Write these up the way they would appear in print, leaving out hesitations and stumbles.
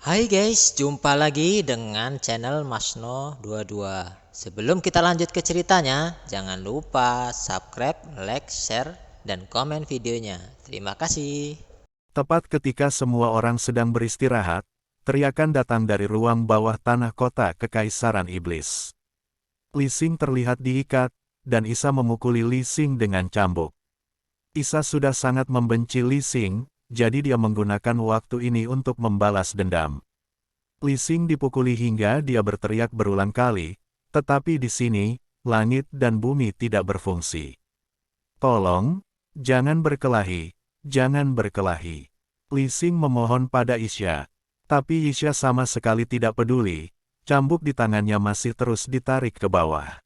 Hai guys, jumpa lagi dengan channel Masno22. Sebelum kita lanjut ke ceritanya, jangan lupa subscribe, like, share, dan komen videonya. Terima kasih. Tepat ketika semua orang sedang beristirahat, teriakan datang dari ruang bawah tanah kota Kekaisaran Iblis. Li Xing terlihat diikat, dan Isa memukuli Li Xing dengan cambuk. Isa sudah sangat membenci Li Xing, jadi dia menggunakan waktu ini untuk membalas dendam. Li Xing dipukuli hingga dia berteriak berulang kali, tetapi di sini, langit dan bumi tidak berfungsi. Tolong, jangan berkelahi, jangan berkelahi. Li Xing memohon pada Isya. Tapi Isya sama sekali tidak peduli, cambuk di tangannya masih terus ditarik ke bawah.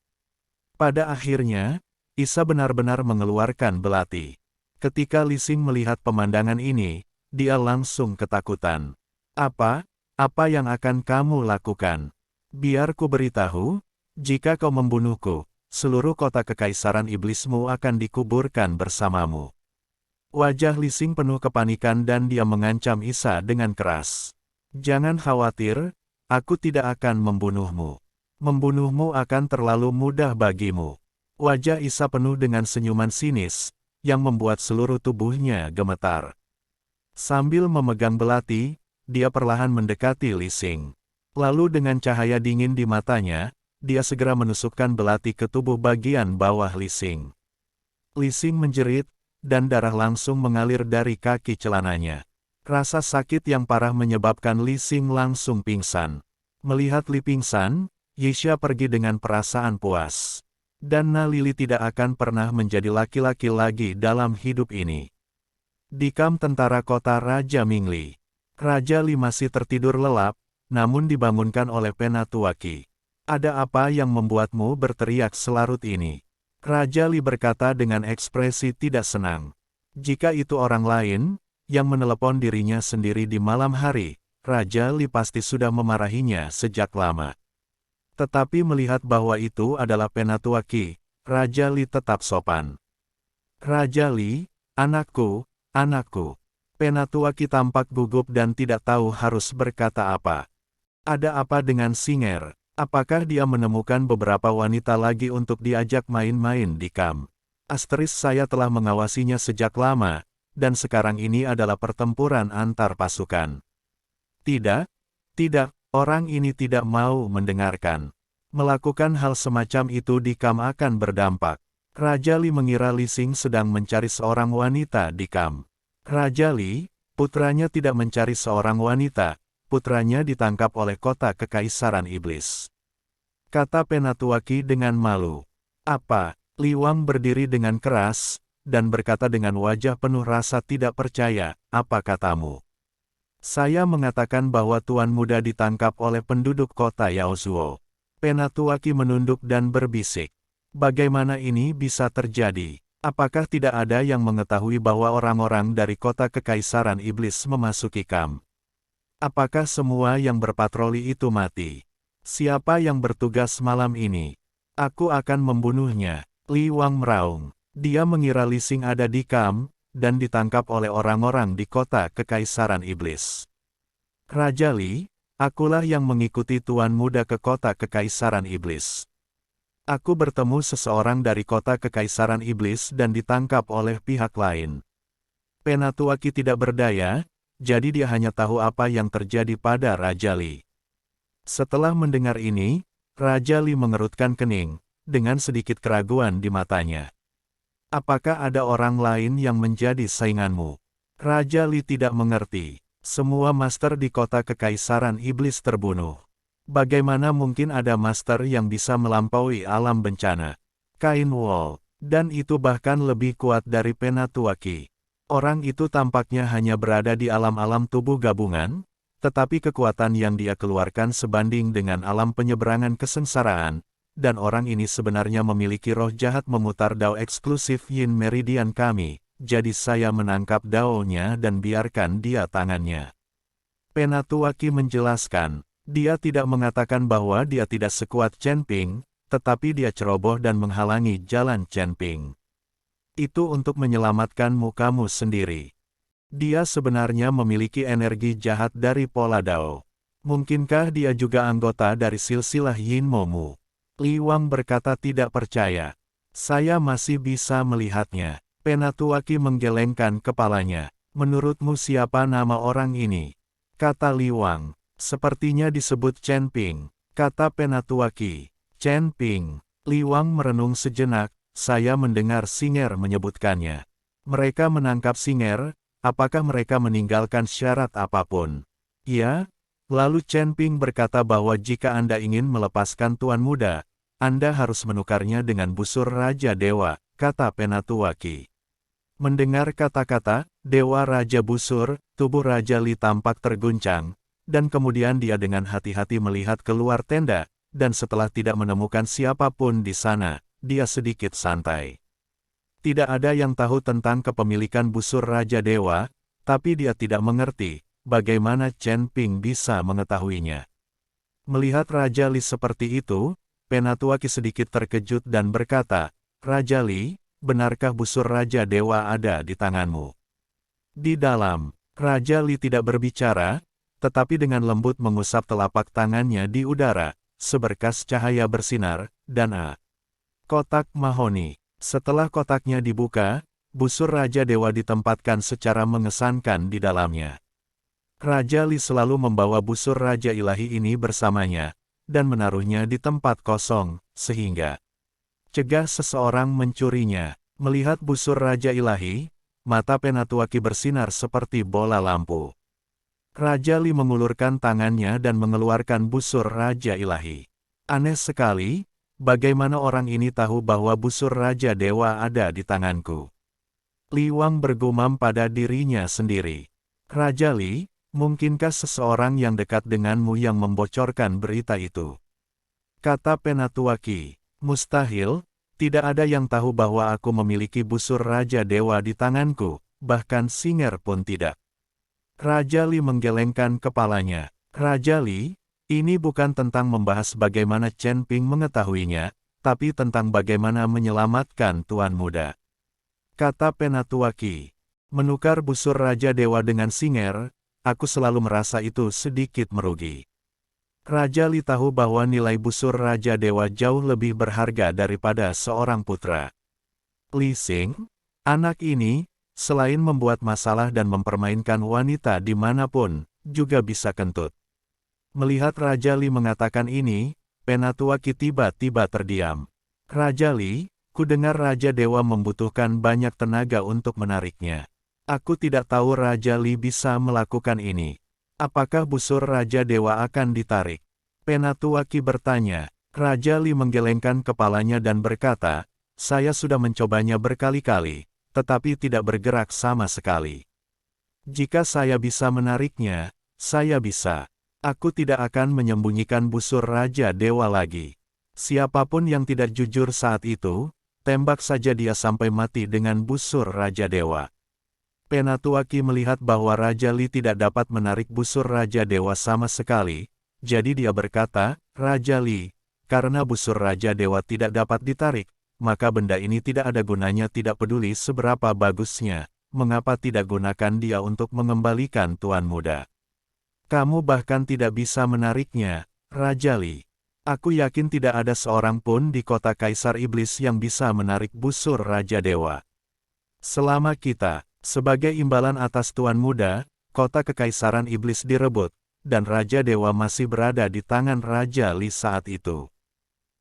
Pada akhirnya, Isa benar-benar mengeluarkan belati. Ketika Li Xing melihat pemandangan ini, dia langsung ketakutan. Apa? Apa yang akan kamu lakukan? Biar ku beritahu, jika kau membunuhku, seluruh kota kekaisaran iblismu akan dikuburkan bersamamu. Wajah Li Xing penuh kepanikan dan dia mengancam Isa dengan keras. Jangan khawatir, aku tidak akan membunuhmu. Membunuhmu akan terlalu mudah bagimu. Wajah Isa penuh dengan senyuman sinis, yang membuat seluruh tubuhnya gemetar. Sambil memegang belati, dia perlahan mendekati Li Xing. Lalu dengan cahaya dingin di matanya, dia segera menusukkan belati ke tubuh bagian bawah Li Xing. Li Xing menjerit, dan darah langsung mengalir dari kaki celananya. Rasa sakit yang parah menyebabkan Li Xing langsung pingsan. Melihat Li pingsan, Yixia pergi dengan perasaan puas. Dan Na Lili tidak akan pernah menjadi laki-laki lagi dalam hidup ini. Di kamp tentara kota Raja Mingli, Raja Li masih tertidur lelap, namun dibangunkan oleh Penatuaki. Ada apa yang membuatmu berteriak selarut ini? Raja Li berkata dengan ekspresi tidak senang. Jika itu orang lain, yang menelepon dirinya sendiri di malam hari, Raja Li pasti sudah memarahinya sejak lama. Tetapi melihat bahwa itu adalah Penatuaki, Raja Li tetap sopan. Raja Li, anakku, anakku. Penatuaki tampak gugup dan tidak tahu harus berkata apa. Ada apa dengan Singer? Apakah dia menemukan beberapa wanita lagi untuk diajak main-main di kamp? Saya telah mengawasinya sejak lama, dan sekarang ini adalah pertempuran antar pasukan. Tidak, tidak, orang ini tidak mau mendengarkan. Melakukan hal semacam itu di kamp akan berdampak. Raja Li mengira Li Xing sedang mencari seorang wanita di kamp. Raja Li, putranya tidak mencari seorang wanita, putranya ditangkap oleh kota Kekaisaran Iblis. Kata Penatuaki dengan malu. Apa? Li Wang berdiri dengan keras, dan berkata dengan wajah penuh rasa tidak percaya, apa katamu? Saya mengatakan bahwa tuan muda ditangkap oleh penduduk kota Yaozuo. Penatuaki menunduk dan berbisik. Bagaimana ini bisa terjadi? Apakah tidak ada yang mengetahui bahwa orang-orang dari kota Kekaisaran Iblis memasuki kamp? Apakah semua yang berpatroli itu mati? Siapa yang bertugas malam ini? Aku akan membunuhnya. Li Wang meraung. Dia mengira Li Xing ada di kamp, dan ditangkap oleh orang-orang di kota Kekaisaran Iblis. Raja Li, akulah yang mengikuti tuan muda ke kota Kekaisaran Iblis. Aku bertemu seseorang dari kota Kekaisaran Iblis dan ditangkap oleh pihak lain. Penatuaki tidak berdaya, jadi dia hanya tahu apa yang terjadi pada Raja Li. Setelah mendengar ini, Raja Li mengerutkan kening, dengan sedikit keraguan di matanya. Apakah ada orang lain yang menjadi sainganmu? Raja Li tidak mengerti. Semua master di kota Kekaisaran Iblis terbunuh. Bagaimana mungkin ada master yang bisa melampaui alam bencana? Kain Wall, dan itu bahkan lebih kuat dari Penatuaki. Orang itu tampaknya hanya berada di alam-alam tubuh gabungan, tetapi kekuatan yang dia keluarkan sebanding dengan alam penyeberangan kesengsaraan, dan orang ini sebenarnya memiliki roh jahat memutar dao eksklusif Yin Meridian kami, jadi saya menangkap dao-nya dan biarkan dia tangannya. Penatuaki menjelaskan, dia tidak mengatakan bahwa dia tidak sekuat Chen Ping, tetapi dia ceroboh dan menghalangi jalan Chen Ping. Itu untuk menyelamatkan mukamu sendiri. Dia sebenarnya memiliki energi jahat dari pola Dao. Mungkinkah dia juga anggota dari silsilah Yin Momu? Li Wang berkata tidak percaya. Saya masih bisa melihatnya. Penatuaki menggelengkan kepalanya. Menurutmu siapa nama orang ini? Kata Li Wang. Sepertinya disebut Chen Ping. Kata Penatuaki. Chen Ping. Li Wang merenung sejenak. Saya mendengar Singer menyebutkannya. Mereka menangkap Singer. Apakah mereka meninggalkan syarat apapun? Ya. Lalu Chen Ping berkata bahwa jika Anda ingin melepaskan Tuan Muda, Anda harus menukarnya dengan busur Raja Dewa, kata Penatuaki. Mendengar kata-kata, Dewa Raja Busur, tubuh Raja Li tampak terguncang, dan kemudian dia dengan hati-hati melihat keluar tenda, dan setelah tidak menemukan siapapun di sana, dia sedikit santai. Tidak ada yang tahu tentang kepemilikan busur Raja Dewa, tapi dia tidak mengerti bagaimana Chen Ping bisa mengetahuinya. Melihat Raja Li seperti itu, Penatuaki sedikit terkejut dan berkata, Raja Li, benarkah busur Raja Dewa ada di tanganmu? Di dalam, Raja Li tidak berbicara, tetapi dengan lembut mengusap telapak tangannya di udara, seberkas cahaya bersinar, dan kotak mahoni. Setelah kotaknya dibuka, busur Raja Dewa ditempatkan secara mengesankan di dalamnya. Raja Li selalu membawa busur Raja Ilahi ini bersamanya, dan menaruhnya di tempat kosong, sehingga cegah seseorang mencurinya. Melihat busur Raja Ilahi, mata Penatuaki bersinar seperti bola lampu. Raja Li mengulurkan tangannya dan mengeluarkan busur Raja Ilahi. Aneh sekali, bagaimana orang ini tahu bahwa busur Raja Dewa ada di tanganku? Li Wang bergumam pada dirinya sendiri. Raja Li, mungkinkah seseorang yang dekat denganmu yang membocorkan berita itu? Kata Penatuaki, mustahil, tidak ada yang tahu bahwa aku memiliki busur Raja Dewa di tanganku, bahkan Singer pun tidak. Raja Li menggelengkan kepalanya. Raja Li, ini bukan tentang membahas bagaimana Chen Ping mengetahuinya, tapi tentang bagaimana menyelamatkan Tuan Muda. Kata Penatuaki, menukar busur Raja Dewa dengan Singer, aku selalu merasa itu sedikit merugi. Raja Li tahu bahwa nilai busur Raja Dewa jauh lebih berharga daripada seorang putra. Li Xing, anak ini, selain membuat masalah dan mempermainkan wanita dimanapun, juga bisa kentut. Melihat Raja Li mengatakan ini, Penatuaki tiba-tiba terdiam. Raja Li, ku dengar Raja Dewa membutuhkan banyak tenaga untuk menariknya. Aku tidak tahu Raja Li bisa melakukan ini. Apakah busur Raja Dewa akan ditarik? Penatuaki bertanya. Raja Li menggelengkan kepalanya dan berkata, saya sudah mencobanya berkali-kali, tetapi tidak bergerak sama sekali. Jika saya bisa menariknya, saya bisa. Aku tidak akan menyembunyikan busur Raja Dewa lagi. Siapapun yang tidak jujur saat itu, tembak saja dia sampai mati dengan busur Raja Dewa. Penatuaki melihat bahwa Raja Li tidak dapat menarik busur Raja Dewa sama sekali, jadi dia berkata, Raja Li, karena busur Raja Dewa tidak dapat ditarik, maka benda ini tidak ada gunanya, tidak peduli seberapa bagusnya, mengapa tidak gunakan dia untuk mengembalikan Tuan Muda? Kamu bahkan tidak bisa menariknya, Raja Li. Aku yakin tidak ada seorang pun di kota Kaisar Iblis yang bisa menarik busur Raja Dewa. Selama kita, sebagai imbalan atas Tuan Muda, kota Kekaisaran Iblis direbut, dan Raja Dewa masih berada di tangan Raja Li saat itu.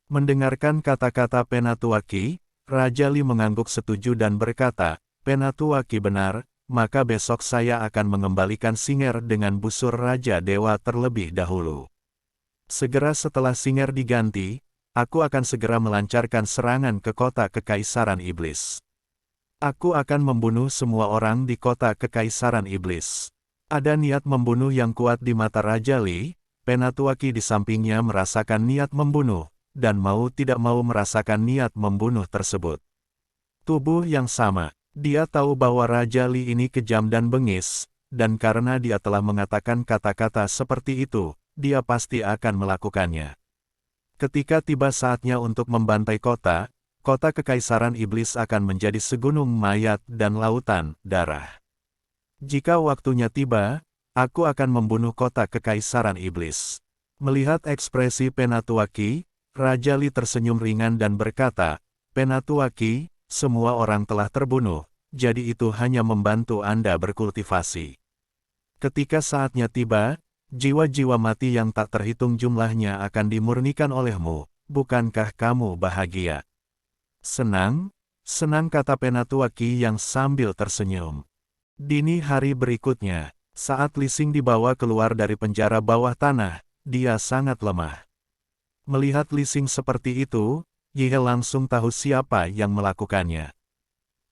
Mendengarkan kata-kata Penatuaki, Raja Li mengangguk setuju dan berkata, Penatuaki benar, maka besok saya akan mengembalikan Singer dengan busur Raja Dewa terlebih dahulu. Segera setelah Singer diganti, aku akan segera melancarkan serangan ke kota Kekaisaran Iblis. Aku akan membunuh semua orang di kota Kekaisaran Iblis. Ada niat membunuh yang kuat di mata Raja Li, Penatuaki di sampingnya merasakan niat membunuh, dan mau tidak mau merasakan niat membunuh tersebut. Tubuh yang sama, dia tahu bahwa Raja Li ini kejam dan bengis, dan karena dia telah mengatakan kata-kata seperti itu, dia pasti akan melakukannya. Ketika tiba saatnya untuk membantai kota, kota Kekaisaran Iblis akan menjadi segunung mayat dan lautan darah. Jika waktunya tiba, aku akan membunuh kota kekaisaran iblis. Melihat ekspresi Penatuaki, Raja Li tersenyum ringan dan berkata, Penatuaki, semua orang telah terbunuh, jadi itu hanya membantu Anda berkultivasi. Ketika saatnya tiba, jiwa-jiwa mati yang tak terhitung jumlahnya akan dimurnikan olehmu, bukankah kamu bahagia? Senang, senang kata Penatuaki yang sambil tersenyum. Dini hari berikutnya, saat Li Xing dibawa keluar dari penjara bawah tanah, dia sangat lemah. Melihat Li Xing seperti itu, Yihe langsung tahu siapa yang melakukannya.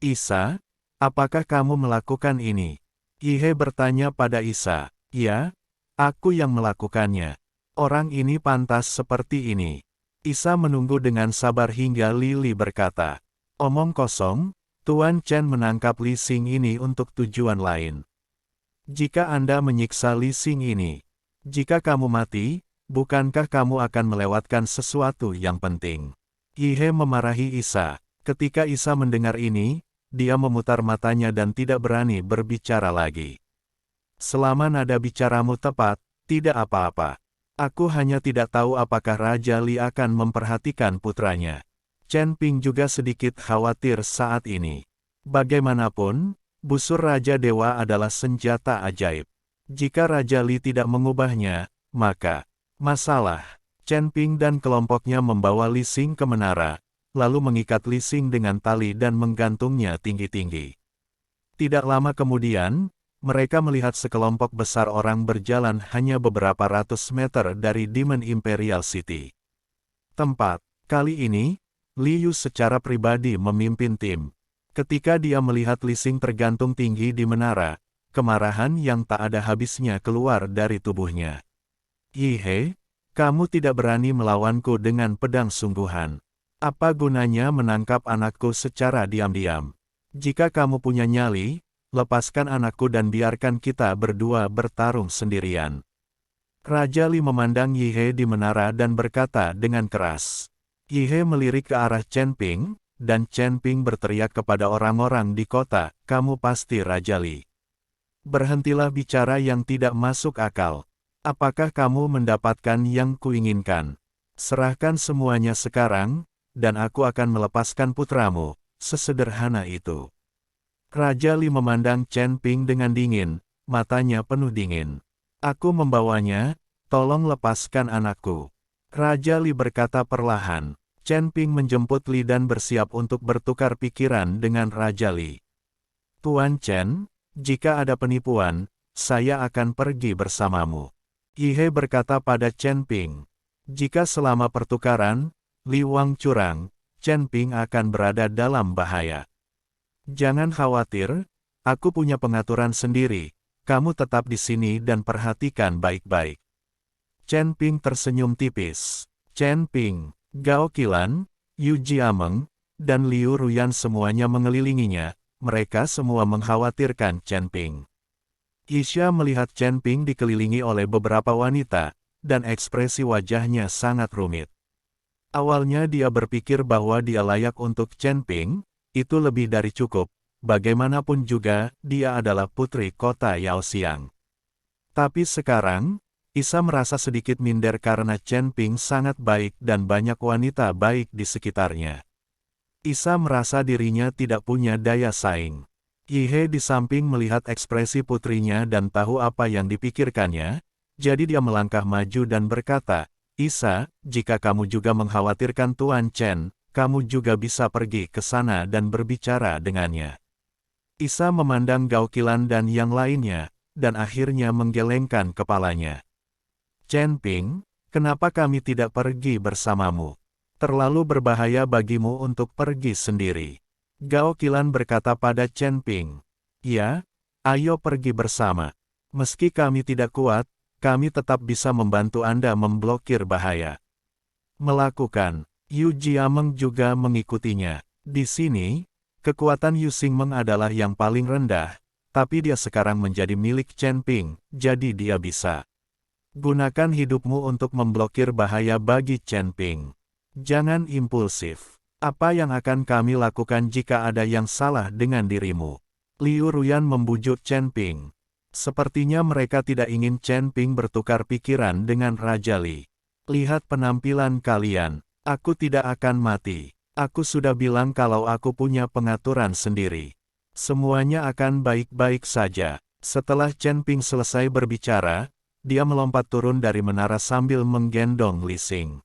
Isa, apakah kamu melakukan ini? Yihe bertanya pada Isa. Ya, aku yang melakukannya. Orang ini pantas seperti ini. Isa menunggu dengan sabar hingga Li berkata, omong kosong, Tuan Chen menangkap Li Xing ini untuk tujuan lain. Jika Anda menyiksa Li Xing ini, jika kamu mati, bukankah kamu akan melewatkan sesuatu yang penting? Yihe memarahi Isa. Ketika Isa mendengar ini, dia memutar matanya dan tidak berani berbicara lagi. Selama nada bicaramu tepat, tidak apa-apa. Aku hanya tidak tahu apakah Raja Li akan memperhatikan putranya. Chen Ping juga sedikit khawatir saat ini. Bagaimanapun, busur Raja Dewa adalah senjata ajaib. Jika Raja Li tidak mengubahnya, maka masalah. Chen Ping dan kelompoknya membawa Li Xing ke menara, lalu mengikat Li Xing dengan tali dan menggantungnya tinggi-tinggi. Tidak lama kemudian, mereka melihat sekelompok besar orang berjalan hanya beberapa ratus meter dari Demon Imperial City. Kali ini, Li Yu secara pribadi memimpin tim. Ketika dia melihat Li Xing tergantung tinggi di menara, kemarahan yang tak ada habisnya keluar dari tubuhnya. Yihe, kamu tidak berani melawanku dengan pedang sungguhan. Apa gunanya menangkap anakku secara diam-diam? Jika kamu punya nyali, lepaskan anakku dan biarkan kita berdua bertarung sendirian. Raja Li memandang Yihe di menara dan berkata dengan keras. Yihe melirik ke arah Chen Ping, dan Chen Ping berteriak kepada orang-orang di kota, kamu pasti Raja Li. Berhentilah bicara yang tidak masuk akal. Apakah kamu mendapatkan yang kuinginkan? Serahkan semuanya sekarang, dan aku akan melepaskan putramu, sesederhana itu. Raja Li memandang Chen Ping dengan dingin, matanya penuh dingin. Aku membawanya, tolong lepaskan anakku. Raja Li berkata perlahan. Chen Ping menjemput Li dan bersiap untuk bertukar pikiran dengan Raja Li. Tuan Chen, jika ada penipuan, saya akan pergi bersamamu. Yihe berkata pada Chen Ping. Jika selama pertukaran, Li Wang curang, Chen Ping akan berada dalam bahaya. Jangan khawatir, aku punya pengaturan sendiri, kamu tetap di sini dan perhatikan baik-baik. Chen Ping tersenyum tipis. Chen Ping, Gao Qilan, Yu Jiameng, dan Liu Ruyan semuanya mengelilinginya, mereka semua mengkhawatirkan Chen Ping. Isha melihat Chen Ping dikelilingi oleh beberapa wanita, dan ekspresi wajahnya sangat rumit. Awalnya dia berpikir bahwa dia layak untuk Chen Ping, itu lebih dari cukup, bagaimanapun juga, dia adalah putri kota Yaoxiang. Tapi sekarang, Isa merasa sedikit minder karena Chen Ping sangat baik dan banyak wanita baik di sekitarnya. Isa merasa dirinya tidak punya daya saing. Yihe di samping melihat ekspresi putrinya dan tahu apa yang dipikirkannya, jadi dia melangkah maju dan berkata, Isa, jika kamu juga mengkhawatirkan Tuan Chen, kamu juga bisa pergi ke sana dan berbicara dengannya. Isa memandang Gao Qilan dan yang lainnya, dan akhirnya menggelengkan kepalanya. Chen Ping, kenapa kami tidak pergi bersamamu? Terlalu berbahaya bagimu untuk pergi sendiri. Gao Qilan berkata pada Chen Ping. Ya, ayo pergi bersama. Meski kami tidak kuat, kami tetap bisa membantu Anda memblokir bahaya. Melakukan, Yu Jiameng juga mengikutinya. Di sini, kekuatan Yu Xingmeng adalah yang paling rendah, tapi dia sekarang menjadi milik Chen Ping, jadi dia bisa. Gunakan hidupmu untuk memblokir bahaya bagi Chen Ping. Jangan impulsif. Apa yang akan kami lakukan jika ada yang salah dengan dirimu? Liu Ruyan membujuk Chen Ping. Sepertinya mereka tidak ingin Chen Ping bertukar pikiran dengan Raja Li. Lihat penampilan kalian, aku tidak akan mati. Aku sudah bilang kalau aku punya pengaturan sendiri. Semuanya akan baik-baik saja. Setelah Chen Ping selesai berbicara, dia melompat turun dari menara sambil menggendong Li Xing.